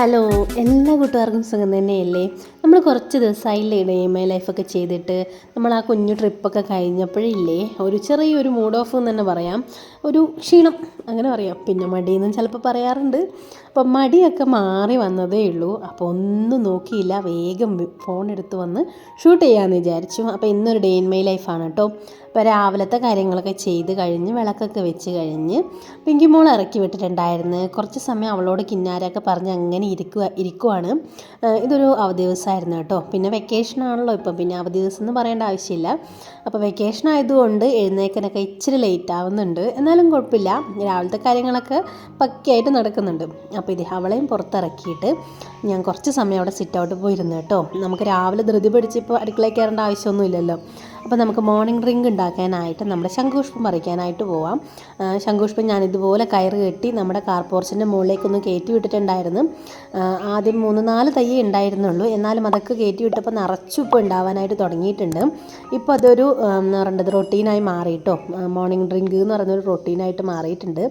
Hello, എല്ലാ കൂട്ടുകാർക്കും സുഖം തന്നെയല്ലേ? നമ്മൾ കുറച്ച് ദിവസമായില്ലേ ഡേ ലൈഫൊക്കെ ചെയ്തിട്ട് നമ്മൾ ആ കുഞ്ഞു ട്രിപ്പൊക്കെ കഴിഞ്ഞപ്പോഴില്ലേ ഒരു ചെറിയൊരു മൂഡ് ഓഫ് എന്ന് തന്നെ പറയാം, ഒരു ക്ഷീണം അങ്ങനെ പറയാം. പിന്നെ മടിയെന്നും ചിലപ്പോൾ പറയാറുണ്ട്. അപ്പം മടിയൊക്കെ മാറി വന്നതേ ഉള്ളൂ. അപ്പോൾ ഒന്നും നോക്കിയില്ല, വേഗം ഫോൺ എടുത്ത് വന്ന് ഷൂട്ട് ചെയ്യാമെന്ന് വിചാരിച്ചു. അപ്പോൾ ഇന്നൊരു ഡേ ഇൻ മൈ ലൈഫാണ് കേട്ടോ. അപ്പോൾ രാവിലത്തെ കാര്യങ്ങളൊക്കെ ചെയ്ത് കഴിഞ്ഞ് വിളക്കൊക്കെ വെച്ച് കഴിഞ്ഞ് പിങ്കി മോൾ ഇറക്കി വിട്ടിട്ടുണ്ടായിരുന്നു. കുറച്ച് സമയം അവളോട് കിന്നാരൊക്കെ പറഞ്ഞ് അങ്ങനെ ഇരിക്കുവാണ്. ഇതൊരു അവധി ദിവസമായിരുന്നു കേട്ടോ. പിന്നെ വെക്കേഷൻ ആണല്ലോ ഇപ്പം, പിന്നെ അവധി ദിവസം എന്ന് പറയേണ്ട ആവശ്യമില്ല. അപ്പോൾ വെക്കേഷൻ ആയതുകൊണ്ട് എഴുന്നേൽക്കാനൊക്കെ ഇച്ചിരി ലേറ്റ് ആവുന്നുണ്ട്. എന്നാലും കുഴപ്പമില്ല, രാവിലത്തെ കാര്യങ്ങളൊക്കെ പക്കയായിട്ട് നടക്കുന്നുണ്ട്. അപ്പോൾ ഇത് അവളെയും പുറത്തിറക്കിയിട്ട് ഞാൻ കുറച്ച് സമയം അവിടെ സിറ്റ് ഔട്ട് പോയിരുന്നു കേട്ടോ. നമുക്ക് രാവിലെ ധൃതി പിടിച്ച് ഇപ്പോൾ അടുക്കളയിൽ കയറേണ്ട ആവശ്യമൊന്നുമില്ലല്ലോ. അപ്പോൾ നമുക്ക് മോർണിംഗ് ഡ്രിങ്ക് ഉണ്ടാക്കാനായിട്ട് നമ്മുടെ ശംഖുപുഷ്പം പറിക്കാനായിട്ട് പോവാം. ശംഖുപുഷ്പം ഞാൻ ഇതുപോലെ കയറ് കെട്ടി നമ്മുടെ കാർ പോർച്ചിൻ്റെ മുകളിലേക്കൊന്ന് കയറ്റി വിട്ടിട്ടുണ്ടായിരുന്നു. ആദ്യം 3-4 തൈ ഉണ്ടായിരുന്നുള്ളൂ, എന്നാലും അതൊക്കെ കയറ്റി വിട്ടപ്പോൾ നിറച്ചും ഇപ്പോൾ ഉണ്ടാവാനായിട്ട് തുടങ്ങിയിട്ടുണ്ട്. ഇപ്പോൾ അതൊരു പറയേണ്ടത് റൊട്ടീനായി മാറിയിട്ടോ. മോർണിംഗ് ഡ്രിങ്ക് എന്ന് പറയുന്നൊരു റൊട്ടീനായിട്ട് മാറിയിട്ടുണ്ട്.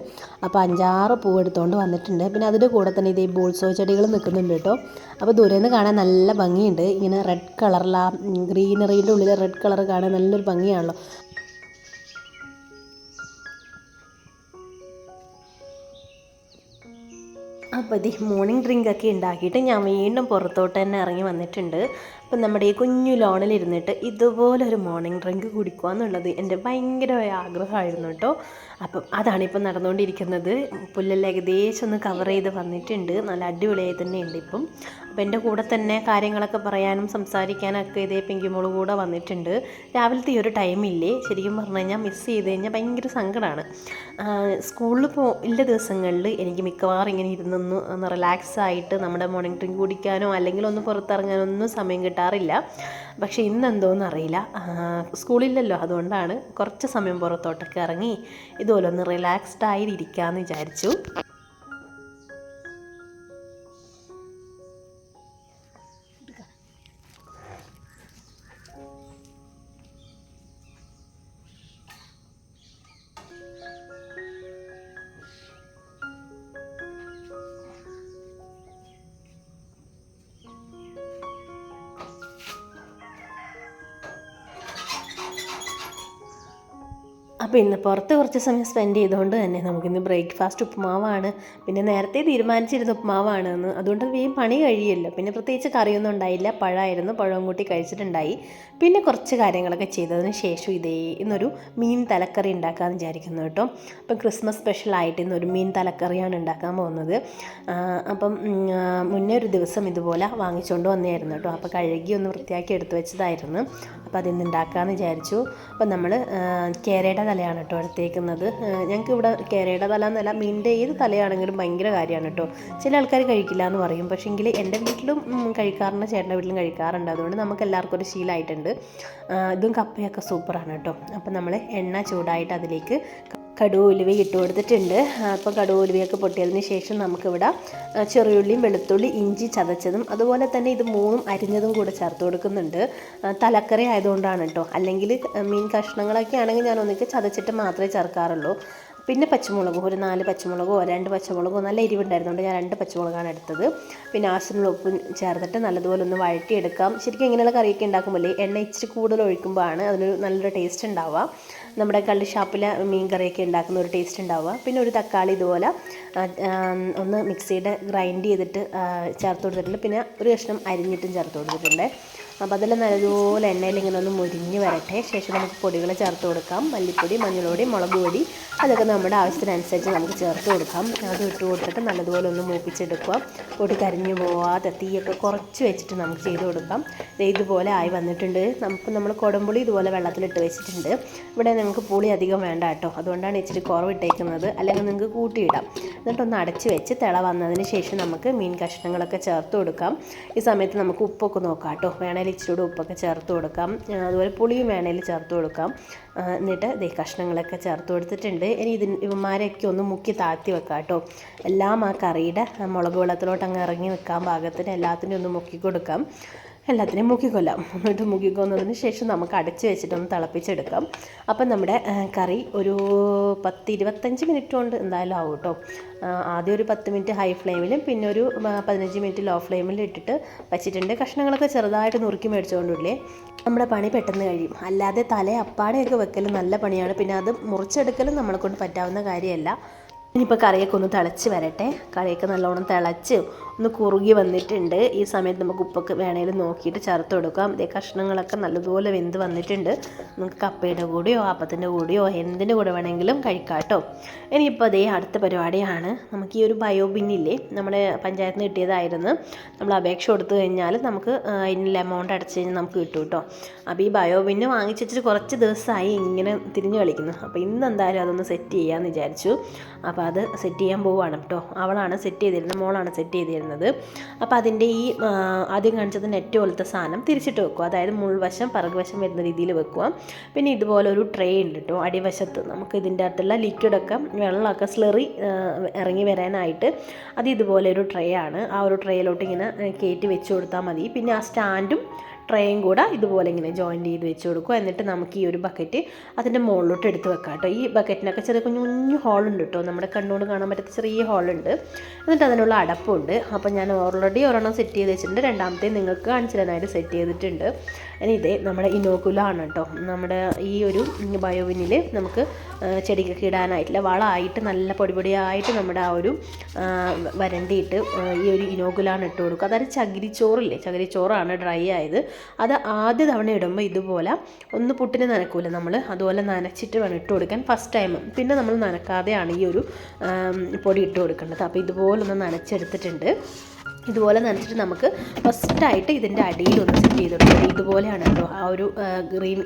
അപ്പോൾ 5-6 പൂവ് എടുത്തുകൊണ്ട് വന്നിട്ടുണ്ട്. പിന്നെ അതിൻ്റെ കൂടെ തന്നെ ഇതേ ബോൾസോ ചെടികൾ നിൽക്കുന്നുണ്ട് കേട്ടോ. അപ്പോൾ ദൂരെ നിന്ന് കാണാൻ നല്ല ഭംഗിയുണ്ട്. ഇങ്ങനെ റെഡ് കളറിൽ ആ ഗ്രീനറീൻ്റെ ഉള്ളിൽ റെഡ് കളർ കാണാൻ നല്ലൊരു ഭംഗിയാണല്ലോ. അപ്പോൾ ഇത് മോർണിംഗ് ഡ്രിങ്കൊക്കെ ഉണ്ടാക്കിയിട്ട് ഞാൻ വീണ്ടും പുറത്തോട്ട് തന്നെ ഇറങ്ങി വന്നിട്ടുണ്ട്. അപ്പം നമ്മുടെ ഈ കുഞ്ഞു ലോണിലിരുന്നിട്ട് ഇതുപോലൊരു മോർണിംഗ് ഡ്രിങ്ക് കുടിക്കുക എന്നുള്ളത് എൻ്റെ ഭയങ്കരമായ ആഗ്രഹമായിരുന്നു കേട്ടോ. അപ്പം അതാണിപ്പം നടന്നുകൊണ്ടിരിക്കുന്നത്. പുല്ലെല്ലാം ഏകദേശം ഒന്ന് കവർ ചെയ്ത് വന്നിട്ടുണ്ട്. നല്ല അടിപൊളിയായി തന്നെ ഉണ്ട് ഇപ്പം. അപ്പം എൻ്റെ കൂടെ തന്നെ കാര്യങ്ങളൊക്കെ പറയാനും സംസാരിക്കാനൊക്കെ ഇതേ പിങ്കിമോള് കൂടെ വന്നിട്ടുണ്ട്. രാവിലത്തെ ഈ ഒരു ടൈമില്ലേ, ശരിക്കും പറഞ്ഞു കഴിഞ്ഞാൽ മിസ് ചെയ്ത് കഴിഞ്ഞാൽ ഭയങ്കര സങ്കടമാണ്. സ്കൂളിൽ ഇല്ല ദിവസങ്ങളിൽ എനിക്ക് മിക്കവാറും ഇങ്ങനെ ഇരുന്നൊന്ന് റിലാക്സ് ആയിട്ട് നമ്മുടെ മോർണിംഗ് ഡ്രിങ്ക് കുടിക്കാനോ അല്ലെങ്കിൽ ഒന്ന് പുറത്തിറങ്ങാനോ ഒന്നും സമയം കിട്ടാറില്ല. പക്ഷേ ഇന്നെന്തോന്നും അറിയില്ല, സ്കൂളില്ലല്ലോ, അതുകൊണ്ടാണ് കുറച്ച് സമയം പുറത്തോട്ടൊക്കെ ഇറങ്ങി ഇതുപോലെ ഒന്ന് റിലാക്സ്ഡ് ആയിരിക്കാമെന്ന് വിചാരിച്ചു. അപ്പോൾ ഇന്ന് പുറത്ത് കുറച്ച് സമയം സ്പെൻഡ് ചെയ്തുകൊണ്ട് തന്നെ നമുക്കിന്ന് ബ്രേക്ക്ഫാസ്റ്റ് ഉപ്പുമാവാണ്. പിന്നെ നേരത്തെ തീരുമാനിച്ചിരുന്ന ഉപ്പുമാവാണ് എന്ന്, അതുകൊണ്ട് വേഗം പണി കഴിയുമല്ലോ. പിന്നെ പ്രത്യേകിച്ച് കറിയൊന്നും ഉണ്ടായില്ല, പഴമായിരുന്നു, പഴവും കൂട്ടി കഴിച്ചിട്ടുണ്ടായി. പിന്നെ കുറച്ച് കാര്യങ്ങളൊക്കെ ചെയ്തതിന് ശേഷം ഇന്നൊരു മീൻ തലക്കറി ഉണ്ടാക്കാമെന്ന് വിചാരിക്കുന്നു കേട്ടോ. അപ്പം ക്രിസ്മസ് സ്പെഷ്യലായിട്ട് ഇന്നൊരു മീൻ തലക്കറിയാണ് ഉണ്ടാക്കാൻ പോകുന്നത്. അപ്പം മുന്നേ ഒരു ദിവസം ഇതുപോലെ വാങ്ങിച്ചുകൊണ്ട് വന്നായിരുന്നു കേട്ടോ. അപ്പോൾ കഴുകി ഒന്ന് വൃത്തിയാക്കി എടുത്ത് വെച്ചതായിരുന്നു. അപ്പോൾ അതിന്ന് ഉണ്ടാക്കാമെന്ന് വിചാരിച്ചു. അപ്പം നമ്മൾ കേരയുടെ തലയാണ് കേട്ടോ എടുത്തേക്കുന്നത്. ഞങ്ങൾക്ക് ഇവിടെ കേരയുടെ തല എന്നല്ല, മീനിൻ്റെ ഏത് തലയാണെങ്കിലും ഭയങ്കര കാര്യമാണ് കേട്ടോ. ചില ആൾക്കാർ കഴിക്കില്ല എന്ന് പറയും, പക്ഷേ എങ്കിൽ എൻ്റെ വീട്ടിലും കഴിക്കാറുണ്ട്, ചേട്ടൻ്റെ വീട്ടിലും കഴിക്കാറുണ്ട്. അതുകൊണ്ട് നമുക്ക് എല്ലാവർക്കും ഒരു ശീലമായിട്ടുണ്ട്. ഇതും കപ്പയൊക്കെ സൂപ്പറാണ് കേട്ടോ. അപ്പം നമ്മൾ എണ്ണ ചൂടായിട്ട് അതിലേക്ക് കടുക് ഉലുവ ഇട്ട് കൊടുത്തിട്ടുണ്ട്. അപ്പോൾ കടുക് ഉലുവയൊക്കെ പൊട്ടിയതിന് ശേഷം നമുക്കിവിടെ ചെറിയുള്ളിയും വെളുത്തുള്ളി ഇഞ്ചി ചതച്ചതും അതുപോലെ തന്നെ ഇത് 3 അരിഞ്ഞതും കൂടെ ചേർത്ത് കൊടുക്കുന്നുണ്ട്. തലക്കറി ആയതുകൊണ്ടാണ് കേട്ടോ. അല്ലെങ്കിൽ മീൻ കഷ്ണങ്ങളൊക്കെ ആണെങ്കിൽ ഞാൻ ഒന്നിച്ച് ചതച്ചിട്ട് മാത്രമേ ചേർക്കാറുള്ളൂ. പിന്നെ പച്ചമുളക്, ഒരു 4 പച്ചമുളകോ 2 പച്ചമുളകോ, നല്ല എരിവുണ്ടായിരുന്നുകൊണ്ട് ഞാൻ 2 പച്ചമുളകാണ് എടുത്തത്. പിന്നെ ആവശ്യമുള്ള ഉപ്പും ചേർത്തിട്ട് നല്ലതുപോലെ ഒന്ന് വഴറ്റിയെടുക്കാം. ശരിക്കും ഇങ്ങനെയുള്ള കറിയൊക്കെ ഉണ്ടാക്കുമ്പോൾ എണ്ണ ഇച്ചിരി കൂടുതൽ ഒഴിക്കുമ്പോഴാണ് അതിനൊരു നല്ലൊരു ടേസ്റ്റ് ഉണ്ടാവുക. നമ്മുടെ കള്ളി ഷാപ്പിലെ മീൻ കറിയൊക്കെ ഉണ്ടാക്കുന്ന ഒരു ടേസ്റ്റ് ഉണ്ടാവുക. പിന്നെ ഒരു തക്കാളി ഇതുപോലെ ഒന്ന് മിക്സിയുടെ ഗ്രൈൻഡ് ചെയ്തിട്ട് ചേർത്ത് കൊടുത്തിട്ടുണ്ട്. പിന്നെ ഒരു കഷ്ണം അരിഞ്ഞിട്ടും ചേർത്ത് കൊടുത്തിട്ടുണ്ട്. അപ്പോൾ അതെല്ലാം നല്ലതുപോലെ എണ്ണയിൽ ഇങ്ങനെ ഒന്ന് മുരിഞ്ഞ് വരട്ടെ. ശേഷം നമുക്ക് പൊടികൾ ചേർത്ത് കൊടുക്കാം. മല്ലിപ്പൊടി, മഞ്ഞൾപ്പൊടി, മുളക് പൊടി, അതൊക്കെ നമ്മുടെ ആവശ്യത്തിനനുസരിച്ച് നമുക്ക് ചേർത്ത് കൊടുക്കാം. അത് ഇട്ട് കൊടുത്തിട്ട് നല്ലതുപോലെ ഒന്ന് മൂപ്പിച്ചെടുക്കുക. പൊടി കരിഞ്ഞു പോവാതെ തീയൊക്കെ കുറച്ച് വെച്ചിട്ട് നമുക്ക് ചെയ്ത് കൊടുക്കാം. ഇതുപോലെ ആയി വന്നിട്ടുണ്ട്. നമ്മൾ കുടംപുളി ഇതുപോലെ വെള്ളത്തിലിട്ട് വെച്ചിട്ടുണ്ട്. ഇവിടെ നിങ്ങൾക്ക് പുളി അധികം വേണ്ട കേട്ടോ, അതുകൊണ്ടാണ് ഇച്ചിരി കുറവിട്ടേക്കുന്നത്. അല്ലെങ്കിൽ നിങ്ങൾക്ക് കൂട്ടിയിടാം. എന്നിട്ടൊന്ന് അടച്ച് വെച്ച് തിള വന്നതിന് ശേഷം നമുക്ക് മീൻ കഷ്ണങ്ങളൊക്കെ ചേർത്ത് കൊടുക്കാം. ഈ സമയത്ത് നമുക്ക് ഉപ്പൊക്കെ നോക്കാം കേട്ടോ. വേണേൽ ഇച്ചിരി കൂടെ ഉപ്പൊക്കെ ചേർത്ത് കൊടുക്കാം. അതുപോലെ പുളിയും വേണേൽ ചേർത്ത് കൊടുക്കാം. എന്നിട്ട് ദേ കഷ്ണങ്ങളൊക്കെ ചേർത്ത് കൊടുത്തിട്ടുണ്ട്. ഇനി ഇവന്മാരെയൊക്കെ ഒന്ന് മുക്കി താഴ്ത്തി വെക്കാം കേട്ടോ. എല്ലാം ആ കറിയുടെ മുളക് വെള്ളത്തിലോട്ട് അങ്ങ് ഇറങ്ങി നിൽക്കാൻ പാകത്തിന് എല്ലാത്തിനും ഒന്ന് മുക്കി കൊടുക്കാം. എല്ലാത്തിനെയും മുക്കിക്കൊല്ലാം. എന്നിട്ട് മുക്കിക്കൊന്നതിന് ശേഷം നമുക്ക് അടച്ച് വെച്ചിട്ടൊന്ന് തിളപ്പിച്ചെടുക്കാം. അപ്പം നമ്മുടെ കറി ഒരു 10-25 മിനിറ്റ് കൊണ്ട് എന്തായാലും ആവും കേട്ടോ. ആദ്യം ഒരു 10 മിനിറ്റ് ഹൈ ഫ്ലെയിമിലും പിന്നെ ഒരു 15 മിനിറ്റ് ലോ ഫ്ലെയിമിലും ഇട്ടിട്ട് വെച്ചിട്ടുണ്ട്. കഷ്ണങ്ങളൊക്കെ ചെറുതായിട്ട് നുറുക്കി മേടിച്ചുകൊണ്ടില്ലേ നമ്മുടെ പണി പെട്ടെന്ന് കഴിയും. അല്ലാതെ അപ്പാടെയൊക്കെ വെക്കൽ നല്ല പണിയാണ്. പിന്നെ അത് മുറിച്ചെടുക്കലും നമ്മളെ കൊണ്ട് പറ്റാവുന്ന കാര്യമല്ല. ഇനിയിപ്പോൾ കറിയൊക്കെ ഒന്ന് തിളച്ച് വരട്ടെ. കറിയൊക്കെ നല്ലോണം തിളച്ച് ഒന്ന് കുറുകി വന്നിട്ടുണ്ട്. ഈ സമയത്ത് നമുക്ക് ഉപ്പൊക്കെ വേണേലും നോക്കിയിട്ട് ചേർത്ത് കൊടുക്കാം. ഇതേ കഷ്ണങ്ങളൊക്കെ നല്ലതുപോലെ വെന്ത് വന്നിട്ടുണ്ട്. നമുക്ക് കപ്പയുടെ കൂടെയോ അപ്പത്തിൻ്റെ കൂടെയോ എന്തിൻ്റെ കൂടെ വേണമെങ്കിലും കഴിക്കാം കേട്ടോ. ഇനിയിപ്പോൾ അതേ അടുത്ത പരിപാടിയാണ്. നമുക്ക് ഈ ഒരു ബയോ ബിന്നില്ലേ, നമ്മുടെ പഞ്ചായത്തിൽ നിന്ന് കിട്ടിയതായിരുന്നു. നമ്മൾ അപേക്ഷ കൊടുത്തു കഴിഞ്ഞാൽ നമുക്ക് അതിനുള്ള എമൗണ്ട് അടച്ചു കഴിഞ്ഞാൽ നമുക്ക് കിട്ടും കേട്ടോ. അപ്പോൾ ഈ ബയോ ബിന്ന് വാങ്ങിച്ച് വെച്ചിട്ട് കുറച്ച് ദിവസമായി ഇങ്ങനെ തിരിഞ്ഞു കളിക്കുന്നു. അപ്പോൾ ഇന്ന് എന്തായാലും അതൊന്ന് സെറ്റ് ചെയ്യാമെന്ന് വിചാരിച്ചു. അപ്പോൾ അത് സെറ്റ് ചെയ്യാൻ പോവുകയാണ് കേട്ടോ. അവളാണ് സെറ്റ് ചെയ്തിരുന്നത്, മോളാണ് സെറ്റ് ചെയ്തിരുന്നത്. അപ്പോൾ അതിൻ്റെ ഈ ആദ്യം കാണിച്ചത് നെറ്റ് പോലത്തെ സാധനം തിരിച്ചിട്ട് വെക്കുക. അതായത് മുൾവശം പിറകുവശം വരുന്ന രീതിയിൽ വെക്കുക. പിന്നെ ഇതുപോലെ ഒരു ട്രേ ഉണ്ട് കേട്ടോ അടിവശത്ത്. നമുക്ക് ഇതിൻ്റെ അകത്തുള്ള ലിക്വിഡൊക്കെ വെള്ളമൊക്കെ സ്ലറി ഇറങ്ങി വരാനായിട്ട് അത് ഇതുപോലെ ഒരു ട്രേ ആണ്. ആ ഒരു ട്രേയിലോട്ട് ഇങ്ങനെ കയറ്റി വെച്ച് കൊടുത്താൽ മതി. പിന്നെ ആ സ്റ്റാൻഡും ട്രേയും കൂടെ ഇതുപോലെ ഇങ്ങനെ ജോയിൻറ്റ് ചെയ്ത് വെച്ച് കൊടുക്കുക. എന്നിട്ട് നമുക്ക് ഈ ഒരു ബക്കറ്റ് അതിൻ്റെ മുകളിലോട്ട് എടുത്ത് വെക്കാം കേട്ടോ. ഈ ബക്കറ്റിനൊക്കെ ചെറിയ കുഞ്ഞു ഹോളുണ്ട് കേട്ടോ. നമ്മുടെ കണ്ണുകൊണ്ട് കാണാൻ പറ്റുന്ന ചെറിയ ഹോളുണ്ട്. എന്നിട്ട് അതിനുള്ള അടപ്പുണ്ട്. അപ്പോൾ ഞാൻ ഓൾറെഡി ഒരെണ്ണം സെറ്റ് ചെയ്ത് വെച്ചിട്ടുണ്ട്. രണ്ടാമത്തെ നിങ്ങൾക്ക് കാണിച്ചു തരാനായിട്ട് സെറ്റ് ചെയ്തിട്ടുണ്ട്. ഇനി ഇതേ നമ്മുടെ ഇനോക്കുലാണ് കേട്ടോ. നമ്മുടെ ഈ ഒരു ബയോവിനിൽ നമുക്ക് ചെടിക്കൊക്കെ ഇടാനായിട്ടില്ല വളമായിട്ട് നല്ല പൊടിയായിട്ട് നമ്മുടെ ആ ഒരു വരണ്ടിയിട്ട് ഈ ഒരു ഇനോക്കുലാണ് ഇട്ട് കൊടുക്കുക. അതായത് ചകിരിച്ചോറില്ലേ, ചകിരിച്ചോറാണ് ഡ്രൈ ആയത്. അത് ആദ്യ തവണ ഇടുമ്പോൾ ഇതുപോലെ ഒന്ന് പുട്ടിന് നനക്കൂല നമ്മൾ, അതുപോലെ നനച്ചിട്ട് വേണം ഇട്ട് കൊടുക്കാൻ ഫസ്റ്റ് ടൈം. പിന്നെ നമ്മൾ നനക്കാതെയാണ് ഈ ഒരു പൊടി ഇട്ട് കൊടുക്കേണ്ടത്. അപ്പോൾ ഇതുപോലൊന്ന് നനച്ചെടുത്തിട്ടുണ്ട്. ഇതുപോലെ നനച്ചിട്ട് നമുക്ക് ഫസ്റ്റായിട്ട് ഇതിൻ്റെ അടിയിലൊന്ന് സെറ്റ് ചെയ്ത് കൊടുക്കുക. ഇതുപോലെയാണ് കേട്ടോ ആ ഒരു ഗ്രീൻ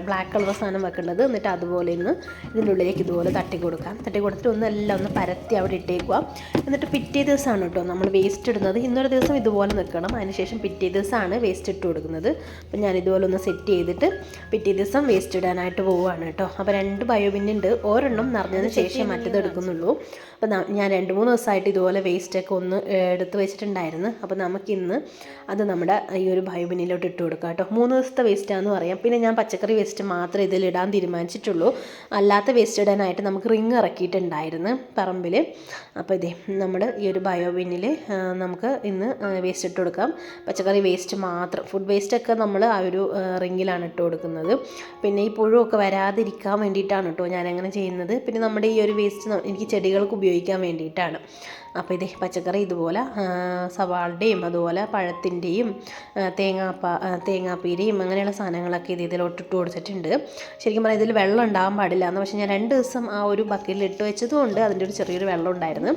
ബ്ലാക്ക് കളർ സാധനം വെക്കേണ്ടത്. എന്നിട്ട് അതുപോലെ ഇന്ന് ഇതിൻ്റെ ഉള്ളിലേക്ക് ഇതുപോലെ തട്ടി കൊടുക്കാം. തട്ടി കൊടുത്തിട്ട് ഒന്നെല്ലാം ഒന്ന് പരത്തി അവിടെ ഇട്ടേക്കുക. എന്നിട്ട് പിറ്റേ ദിവസമാണ് കേട്ടോ നമ്മൾ വേസ്റ്റ് ഇടുന്നത്. ഇന്നൊരു ദിവസം ഇതുപോലെ നിൽക്കണം. അതിനുശേഷം പിറ്റേ ദിവസമാണ് വേസ്റ്റ് ഇട്ട് കൊടുക്കുന്നത്. അപ്പം ഞാൻ ഇതുപോലെ ഒന്ന് സെറ്റ് ചെയ്തിട്ട് പിറ്റേ ദിവസം വേസ്റ്റ് ഇടാനായിട്ട് പോവുകയാണ് കേട്ടോ. അപ്പോൾ 2 ബയോബിന്നുണ്ട്. ഒരെണ്ണം നിറഞ്ഞതിന് ശേഷം മറ്റത് എടുക്കുന്നുള്ളൂ. അപ്പോൾ ഞാൻ 2-3 ദിവസമായിട്ട് ഇതുപോലെ വേസ്റ്റൊക്കെ ഒന്ന് എടുത്ത് വെച്ചിട്ടുണ്ടായിരുന്നു. അപ്പോൾ നമുക്കിന്ന് അത് നമ്മുടെ ഈ ഒരു ബയോബിന്നിലോട്ട് ഇട്ട് കൊടുക്കാം കേട്ടോ. 3 ദിവസത്തെ വേസ്റ്റാണെന്ന് പറയാം. പിന്നെ ഞാൻ പച്ചക്കറി വേസ്റ്റ് മാത്രമേ ഇതിലിടാൻ തീരുമാനിച്ചിട്ടുള്ളൂ. അല്ലാത്ത വേസ്റ്റ് ഇടാനായിട്ട് നമുക്ക് റിങ് ഇറക്കിയിട്ടുണ്ടായിരുന്നു പറമ്പിൽ. അപ്പോൾ ഇതേ നമ്മുടെ ഈ ഒരു ബയോബിന്നിൽ നമുക്ക് ഇന്ന് വേസ്റ്റ് ഇട്ട് കൊടുക്കാം. പച്ചക്കറി വേസ്റ്റ് മാത്രം, ഫുഡ് വേസ്റ്റൊക്കെ നമ്മൾ ആ ഒരു റിങ്ങിലാണ് ഇട്ട് കൊടുക്കുന്നത്. പിന്നെ ഈ പുഴുവൊക്കെ വരാതിരിക്കാൻ വേണ്ടിയിട്ടാണ് കേട്ടോ ഞാനങ്ങനെ ചെയ്യുന്നത്. പിന്നെ നമ്മുടെ ഈ ഒരു വേസ്റ്റ് എനിക്ക് ചെടികൾക്ക് ഉപയോഗിക്കാൻ വേണ്ടിയിട്ടാണ്. അപ്പോൾ ഇതേ പച്ചക്കറി ഇതുപോലെ സവാളയുടെയും അതുപോലെ പഴത്തിൻ്റെയും തേങ്ങാപ്പീരയും അങ്ങനെയുള്ള സാധനങ്ങളൊക്കെ ഇതിലോട്ട് ഇട്ട് കൊടുത്തിട്ടുണ്ട്. ശരിക്കും പറഞ്ഞാൽ ഇതിൽ വെള്ളം ഉണ്ടാകാൻ പാടില്ല എന്ന്, പക്ഷേ ഞാൻ 2 ദിവസം ആ ഒരു ബക്കറ്റിൽ ഇട്ട് വെച്ചതുകൊണ്ട് അതിൻ്റെ ഒരു ചെറിയൊരു വെള്ളം ഉണ്ടായിരുന്നു.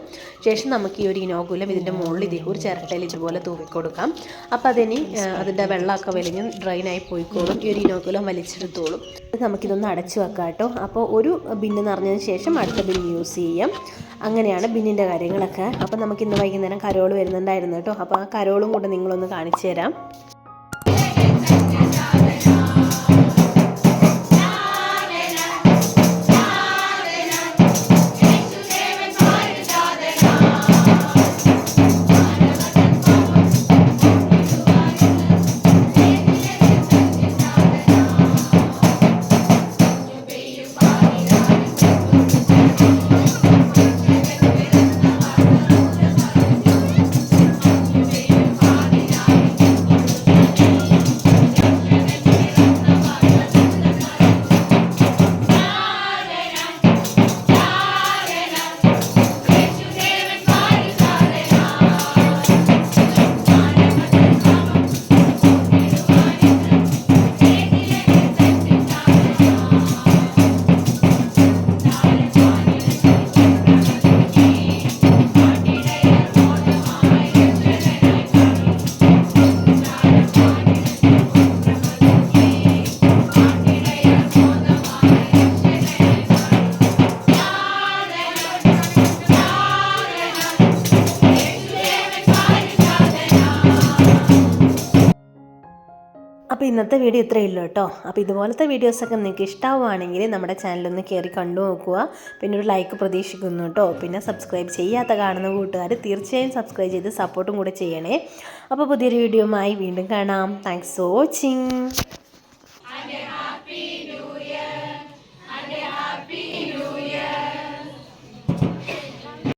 ശേഷം നമുക്ക് ഈ ഒരു ഇനോക്കുലം ഇതിൻ്റെ മുകളിൽ ഇതേ ഒരു ചിരട്ടയിൽ ഇതുപോലെ തൂവിക്കൊടുക്കാം. അപ്പോൾ അതിന് അതിൻ്റെ വെള്ളമൊക്കെ വലിഞ്ഞ് ഡ്രൈനായി പോയിക്കോളും. ഈ ഒരു ഇനോക്കുലം വലിച്ചെടുത്തോളും. നമുക്കിതൊന്ന് അടച്ചു വെക്കാം കേട്ടോ. അപ്പോൾ ഒരു ബിന്ന് നിറഞ്ഞതിന് ശേഷം അടുത്ത ബിന്ന് യൂസ് ചെയ്യാം. അങ്ങനെയാണ് ബിന്നിൻ്റെ കാര്യങ്ങളൊക്കെ. അപ്പം നമുക്ക് ഇന്ന് വൈകുന്നേരം കരോൾ വരുന്നുണ്ടായിരുന്നു കേട്ടോ. അപ്പോൾ ആ കരോളും കൂടെ നിങ്ങളൊന്ന് കാണിച്ചു തരാം. അപ്പോൾ ഇന്നത്തെ വീഡിയോ ഇത്രയേ ഉള്ളൂ കേട്ടോ. അപ്പോൾ ഇതുപോലത്തെ വീഡിയോസൊക്കെ നിങ്ങൾക്ക് ഇഷ്ടമാവുകയാണെങ്കിൽ നമ്മുടെ ചാനലൊന്ന് കയറി കണ്ടു നോക്കുക. പിന്നെ ഒരു ലൈക്ക് പ്രതീക്ഷിക്കുന്നു കേട്ടോ. പിന്നെ സബ്സ്ക്രൈബ് ചെയ്യാത്ത കാണുന്ന കൂട്ടുകാർ തീർച്ചയായും സബ്സ്ക്രൈബ് ചെയ്ത് സപ്പോർട്ടും കൂടെ ചെയ്യണേ. അപ്പോൾ പുതിയൊരു വീഡിയോയുമായി വീണ്ടും കാണാം. Thanks for watching.